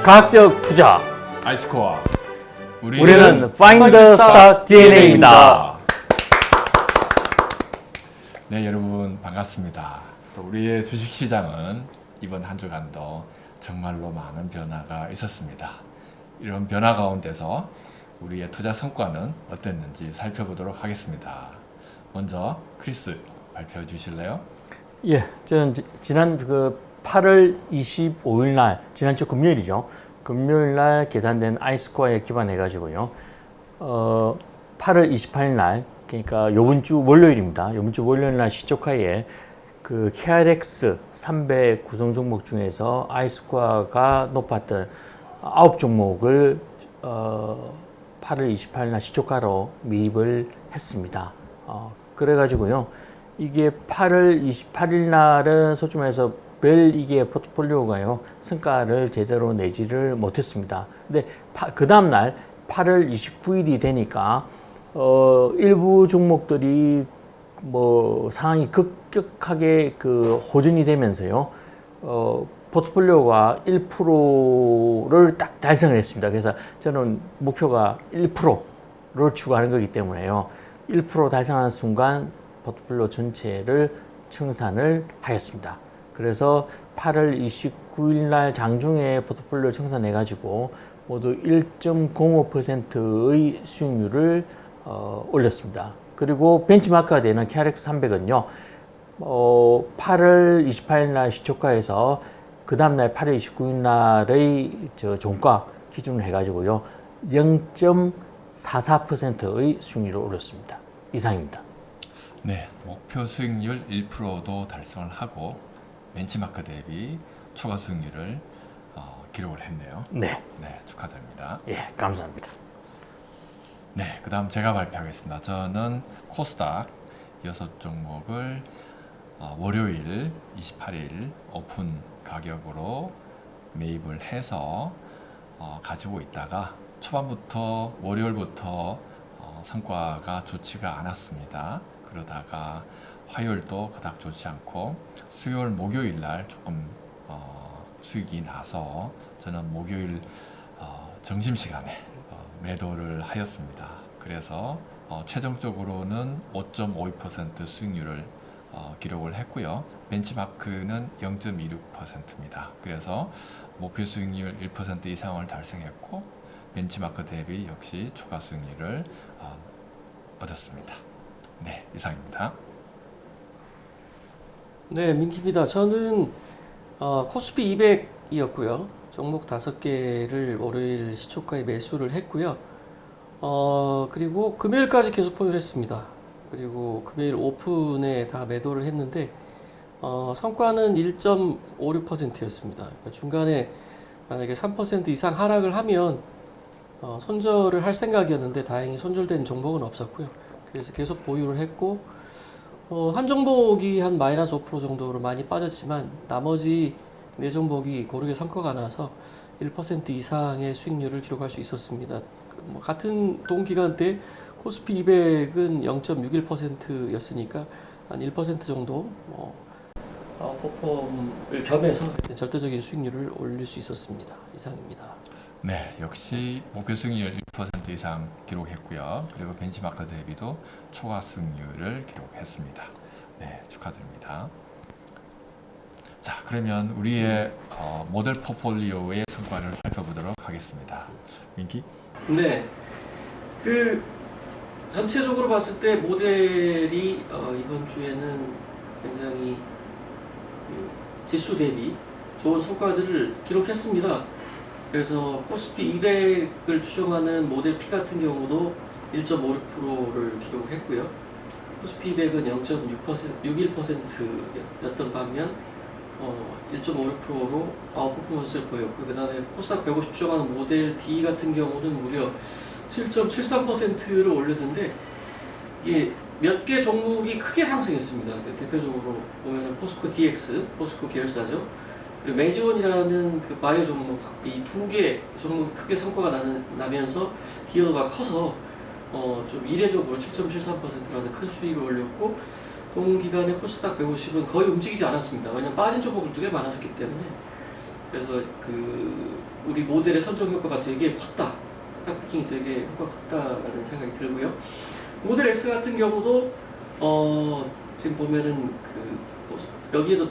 과학적 투자. 아이스코어. 우리는 Find the Stock DNA입니다. 네, 여러분 반갑습니다. 또 우리의 주식시장은 이번 한 주간도 정말로 많은 변화가 있었습니다. 이런 변화 가운데서 우리의 투자 성과는 어땠는지 살펴보도록 하겠습니다. 먼저 크리스 발표해 주실래요? 예, 저는 지난 8월 25일 날, 지난주 금요일이죠. 금요일 날 계산된 아이스코어에 기반해 가지고요. 8월 28일 날, 그러니까 요번 주 월요일입니다. 요번 주 월요일 날 시초카에 그 KRX 300 구성 종목 중에서 아이스코어가 높았던 9종목을 8월 28일 날 시초가로 매입을 했습니다. 그래가지고요. 이게 8월 28일 날은 솔직히 말해서 이게 포트폴리오가요. 성과를 제대로 내지를 못했습니다. 근데 그 다음날 8월 29일이 되니까 일부 종목들이 뭐 상황이 급격하게 호전이 되면서요. 포트폴리오가 1%를 딱 달성을 했습니다. 그래서 저는 목표가 1%를 추구하는 거기 때문에요. 1% 달성하는 순간 포트폴리오 전체를 청산을 하였습니다. 그래서 8월 29일 날 장중에 포트폴리오 청산해 가지고 모두 1.05%의 수익률을 올렸습니다. 그리고 벤치마크가 되는 KRX 300은요. 8월 28일 날 시초가에서 그 다음날 8월 29일 날의 종가 기준으로 해가지고요. 0.44%의 수익률을 올렸습니다. 이상입니다. 네, 목표 수익률 1%도 달성을 하고 벤치마크 대비 초과 수익률을 기록을 했네요. 네. 네, 축하드립니다. 예, 감사합니다. 네, 그 다음 제가 발표하겠습니다. 저는 코스닥 6종목을 월요일 28일 오픈 가격으로 매입을 해서 가지고 있다가 초반부터 월요일부터 성과가 좋지가 않았습니다. 그러다가 화요일도 그닥 좋지 않고 수요일 목요일 날 조금 수익이 나서 저는 목요일 점심시간에 매도를 하였습니다. 그래서 최종적으로는 5.52% 수익률을 기록을 했고요. 벤치마크는 0.26%입니다. 그래서 목표 수익률 1% 이상을 달성했고 벤치마크 대비 역시 초과 수익률을 얻었습니다. 네, 이상입니다. 네, 민키입니다. 저는 코스피 200이었고요. 종목 5개를 월요일 시초가에 매수를 했고요. 그리고 금요일까지 계속 포위를 했습니다. 그리고 금요일 오픈에 다 매도를 했는데 성과는 1.56%였습니다. 그러니까 중간에 만약에 3% 이상 하락을 하면 손절을 할 생각이었는데 다행히 손절된 종목은 없었고요. 그래서 계속 보유를 했고 한 종목이 한 마이너스 5% 정도로 많이 빠졌지만 나머지 4종목이 고르게 성과가 나서 1% 이상의 수익률을 기록할 수 있었습니다. 같은 동기간 때 코스피 200은 0.61%였으니까 한 1% 정도 아웃퍼폼을 겸해서 절대적인 수익률을 올릴 수 있었습니다. 이상입니다. 네, 역시 목표 수익률 1% 이상 기록했고요. 그리고 벤치마크 대비도 초과 수익률을 기록했습니다. 네, 축하드립니다. 자, 그러면 우리의 모델 포트폴리오의 성과를 살펴보도록 하겠습니다. 민키? 네, 전체적으로 봤을 때 모델이 이번 주에는 굉장히 지수 대비 좋은 성과들을 기록했습니다. 그래서 코스피 200을 추정하는 모델 P 같은 경우도 1.56%를 기록했고요. 코스피 200은 0.61%였던 반면 1.56%로 아웃퍼포먼스를 보였고, 그 다음에 코스닥 150 추정하는 모델 D 같은 경우는 무려 7.73%를 올렸는데 이게 몇 개 종목이 크게 상승했습니다. 대표적으로 보면 포스코 DX, 포스코 계열사죠. 그리고 메지온이라는 그 바이오 종목, 이 2개 종목이 크게 성과가 나면서 기여도가 커서 좀 이례적으로 7.73%라는 큰 수익을 올렸고, 동기간에 코스닥 150은 거의 움직이지 않았습니다. 왜냐면 빠진 종목들도 꽤 많아졌기 때문에. 그래서 우리 모델의 선정 효과가 되게 컸다. 스탁 피킹이 되게 효과가 컸다라는 생각이 들고요. 모델 X 같은 경우도 지금 보면은 여기에도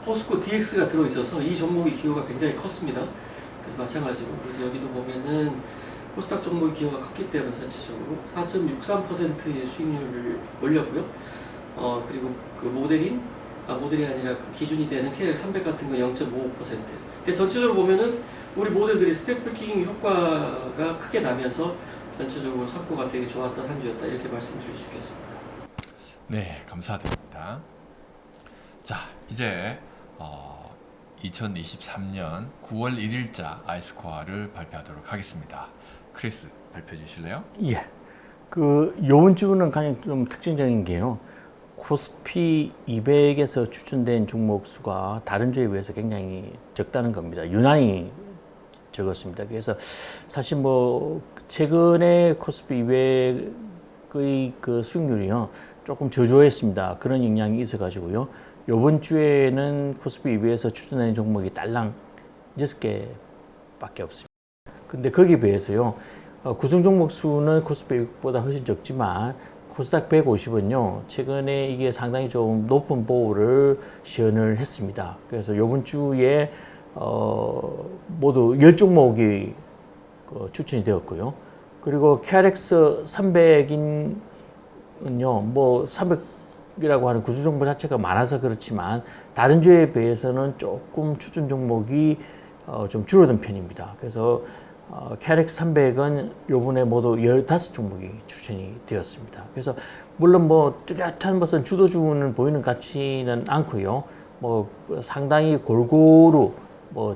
포스코 DX가 들어있어서 이 종목의 기여가 굉장히 컸습니다. 그래서 마찬가지로 그래서 여기도 보면은 코스닥 종목의 기여가 컸기 때문에 전체적으로 4.63%의 수익률을 올렸고요. 그리고 그 모델이 아니라 그 기준이 되는 KL300 같은 건 0.55%. 그러니까 전체적으로 보면은 우리 모델들이 스태프킹 효과가 크게 나면서 전체적으로 성과가 되게 좋았던 한 주였다 이렇게 말씀드릴 수 있겠습니다. 네, 감사드립니다. 자, 이제 2023년 9월 1일자 아이스코어를 발표하도록 하겠습니다. 크리스 발표해 주실래요? 예. 요번 주는 가장 좀 특징적인 게요. 코스피 200에서 추천된 종목 수가 다른 주에 비해서 굉장히 적다는 겁니다. 유난히 적었습니다. 그래서 사실 최근에 코스피 200의 그 수익률이요. 조금 저조했습니다. 그런 영향이 있어가지고요. 이번 주에는 코스피 200에서 추천된 종목이 딸랑 6개밖에 없습니다. 근데 거기에 비해서요. 구성 종목 수는 코스피 100보다 훨씬 적지만 코스닥 150은요. 최근에 이게 상당히 좀 높은 보호를 시연을 했습니다. 그래서 이번 주에 모두 10종목이 추천이 되었고요. 그리고 KRX 300은요. 300이라고 하는 구성 종목 자체가 많아서 그렇지만 다른 주에 비해서는 조금 추천 종목이 좀 줄어든 편입니다. 그래서 KRX 300은 요번에 모두 15종목이 추천이 되었습니다. 그래서 물론 뚜렷한 것은 주도주는 보이는 것 같지는 않고요. 상당히 골고루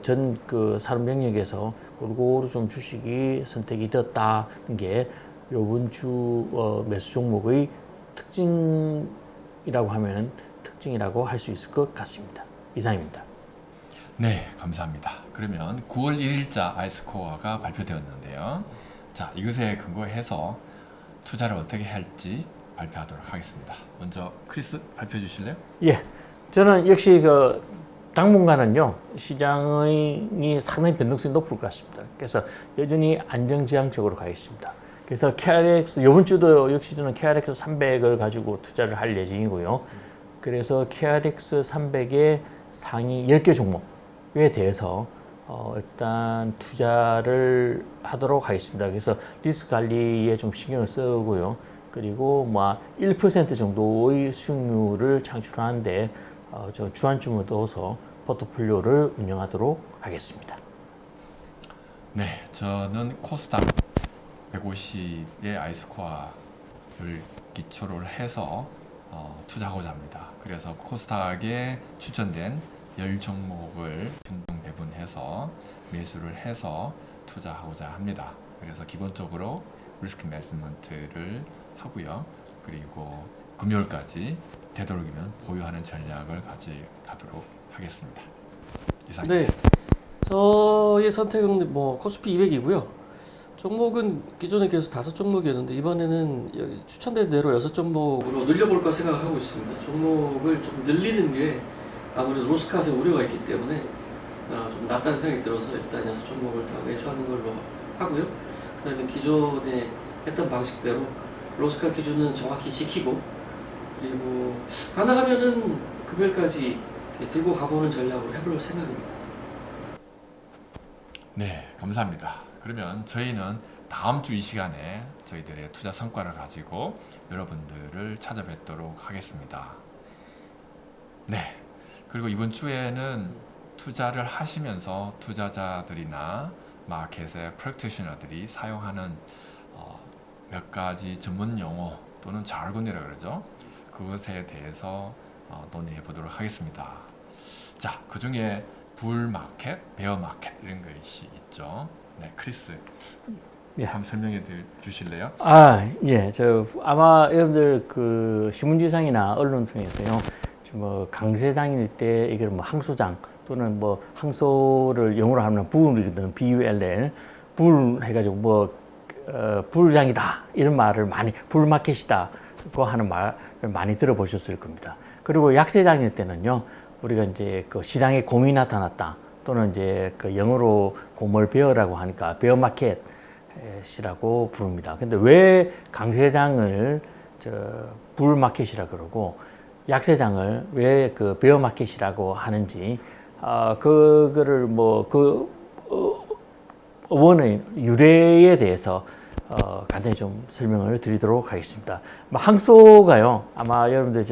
전 그 산업 영역에서 골고루 좀 주식이 선택이 되었다는 게 요번 주 매수 종목의 특징이라고 하면 특징이라고 할 수 있을 것 같습니다. 이상입니다. 네, 감사합니다. 그러면 9월 1일자 아이스코어가 발표되었는데요. 자, 이것에 근거해서 투자를 어떻게 할지 발표하도록 하겠습니다. 먼저 크리스 발표해 주실래요? 예, 저는 역시 당분간은요 시장이 상당히 변동성이 높을 것 같습니다. 그래서 여전히 안정지향적으로 가겠습니다. 그래서 KRX 이번 주도 역시 저는 KRX 300을 가지고 투자를 할 예정이고요. 그래서 KRX 300의 상위 10개 종목에 대해서 일단 투자를 하도록 하겠습니다. 그래서 리스크 관리에 좀 신경을 쓰고요. 그리고 1% 정도의 수익률을 창출하는데 주안점을 넣어서 포트폴리오를 운영하도록 하겠습니다. 네, 저는 코스닥 150의 아이스코어를 기초로 해서 투자하고자 합니다. 그래서 코스닥에 추천된 10종목을 분동 배분해서 매수를 해서 투자하고자 합니다. 그래서 기본적으로 리스크 매니지먼트를 하고요. 그리고 금요일까지 되도록이면 보유하는 전략을 가져가도록 하겠습니다. 이상입니다. 네, 저의 선택은 코스피 200이고요. 종목은 기존에 계속 5종목이었는데 이번에는 여기 추천된 대로 6종목으로 늘려볼까 생각을 하고 있습니다. 종목을 좀 늘리는 게 아무래도 로스카스에 우려가 있기 때문에 좀 낫다는 생각이 들어서 일단 6종목을 다 매수하는 걸로 하고요. 그다음에 기존에 했던 방식대로 로스카 기준은 정확히 지키고 그리고 가능하면은 금요일까지 들고 가보는 전략으로 해볼 생각입니다. 네, 감사합니다. 그러면 저희는 다음 주 이 시간에 저희들의 투자 성과를 가지고 여러분들을 찾아뵙도록 하겠습니다. 네, 그리고 이번 주에는 투자를 하시면서 투자자들이나 마켓의 프랙티셔너들이 사용하는 몇 가지 전문 용어 또는 자르곤이라고 그러죠. 그것에 대해서 논의해 보도록 하겠습니다. 자, 그 중에 불 마켓, 베어 마켓 이런 것이 있죠. 네, 크리스. 예. 한번 설명해 주실래요? 예. 아마 여러분들 신문지상이나 언론 통해서요. 강세장일 때 이게 항소장 또는 항소를 영어로 하면 불이거든. BULL. 불 해가지고 불장이다. 이런 말을 불마켓이다. 고 하는 말을 많이 들어보셨을 겁니다. 그리고 약세장일 때는요. 우리가 이제 시장에 공이 나타났다. 또는 이제 그 영어로 고물 베어라고 하니까 베어 마켓이라고 부릅니다. 근데 왜 강세장을 불 마켓이라 그러고 약세장을 왜 그 베어 마켓이라고 하는지 그거를 원의 유래에 대해서 간단히 좀 설명을 드리도록 하겠습니다. 항소가요, 아마 여러분들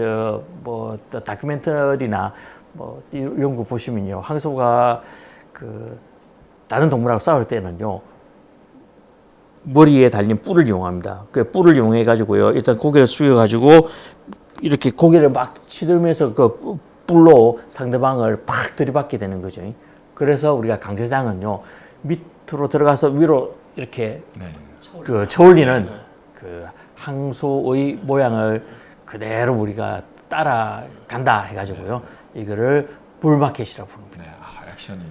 다큐멘터리나 이런 거 보시면요, 항소가 그 다른 동물하고 싸울 때는요, 머리에 달린 뿔을 이용합니다. 그 뿔을 이용해 가지고요, 일단 고개를 숙여 가지고 이렇게 고개를 막 치들면서 그 뿔로 상대방을 팍 들이받게 되는 거죠. 그래서 우리가 강세장은요, 밑으로 들어가서 위로 이렇게 그 저울리는 그 항소의 모양을 그대로 우리가 따라간다 해가지고요, 이거를 불마켓이라고 부릅니다. 네, 액션이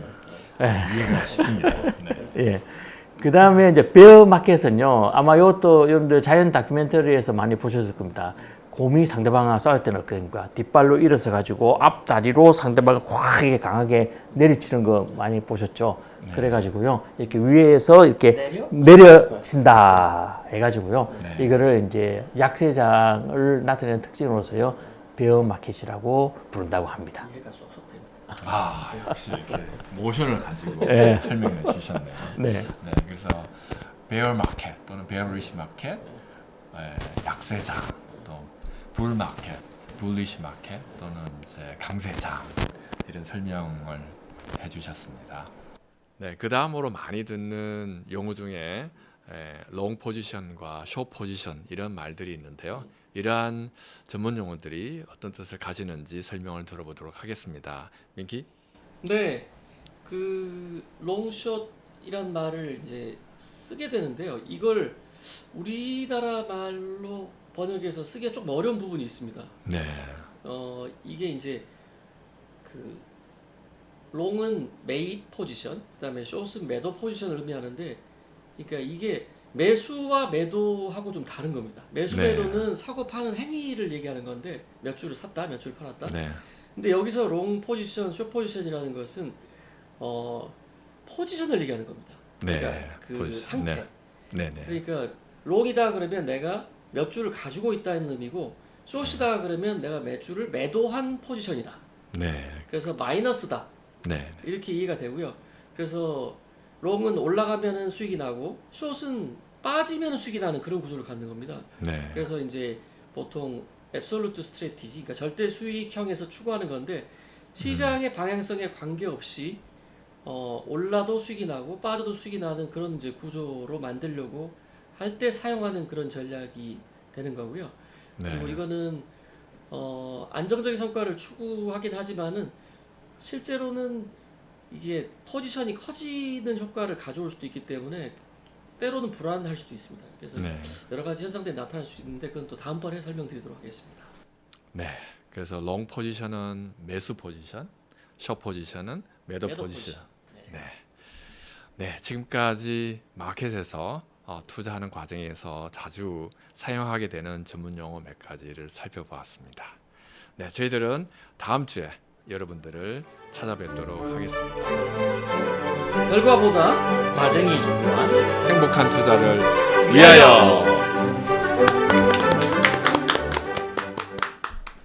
네. 이해가 쉽습니다. 네. 예. 그 다음에 이제 베어 마켓은요, 아마 이것도 여러분들 자연 다큐멘터리에서 많이 보셨을 겁니다. 곰이 상대방과 싸울 때는 어떻게 됩니까? 뒷발로 일어서 가지고 앞다리로 상대방을 확 강하게 내리치는 거 많이 보셨죠? 네. 그래가지고요, 이렇게 위에서 이렇게 내려친다 해가지고요, 네. 이거를 이제 약세장을 나타내는 특징으로서요, 베어 마켓이라고 부른다고 합니다. 이해가 쏙쏙 됩니다. 역시 이렇게 모션을 가지고 네. 설명해 주셨네요. 네. 네, 그래서 베어 마켓 또는 베어리시 마켓, 약세장, 또 불 마켓, 불리시 마켓 또는 이제 강세장 이런 설명을 해주셨습니다. 네, 그 다음으로 많이 듣는 용어 중에 롱 포지션과 숏 포지션 이런 말들이 있는데요. 이러한 전문 용어들이 어떤 뜻을 가지는지 설명을 들어보도록 하겠습니다. 민키? 네, 그 롱숏이란 말을 이제 쓰게 되는데요. 이걸 우리나라 말로 번역해서 쓰기가 좀 어려운 부분이 있습니다. 네. 이게 이제 그 롱은 메이드 포지션, 그다음에 숏은 매도 포지션을 의미하는데, 그러니까 이게 매수와 매도하고 좀 다른 겁니다. 매수 네. 매도는 사고 파는 행위를 얘기하는 건데, 몇 주를 샀다, 몇 주를 팔았다. 네. 근데 여기서 롱 포지션, 숏 포지션이라는 것은 포지션을 얘기하는 겁니다. 그러니까 네. 그 포지션. 상태. 네. 네. 그러니까 롱이다 그러면 내가 몇 주를 가지고 있다는 의미고, 숏이다 그러면 내가 몇 주를 매도한 포지션이다. 네. 그래서 마이너스다. 네. 이렇게 이해가 되고요. 그래서 롱은 올라가면은 수익이 나고, 숏은 빠지면 수익이 나는 그런 구조를 갖는 겁니다. 네. 그래서 이제 보통 앱솔루트 스트래티지, 그러니까 절대 수익형에서 추구하는 건데, 시장의 방향성에 관계없이 올라도 수익이 나고 빠져도 수익이 나는 그런 이제 구조로 만들려고 할 때 사용하는 그런 전략이 되는 거고요. 네. 그리고 이거는 안정적인 성과를 추구하긴 하지만은 실제로는 이게 포지션이 커지는 효과를 가져올 수도 있기 때문에 때로는 불안할 수도 있습니다. 그래서 네. 여러 가지 현상들이 나타날 수 있는데, 그건 또 다음번에 설명드리도록 하겠습니다. 네. 그래서 롱 포지션은 매수 포지션, 숏 포지션은 매도 포지션. 네. 네. 지금까지 마켓에서 투자하는 과정에서 자주 사용하게 되는 전문 용어 몇 가지를 살펴보았습니다. 네, 저희들은 다음 주에 여러분들을 찾아뵙도록 하겠습니다. 결과보다 과정이 중요한 행복한 투자를 위하여.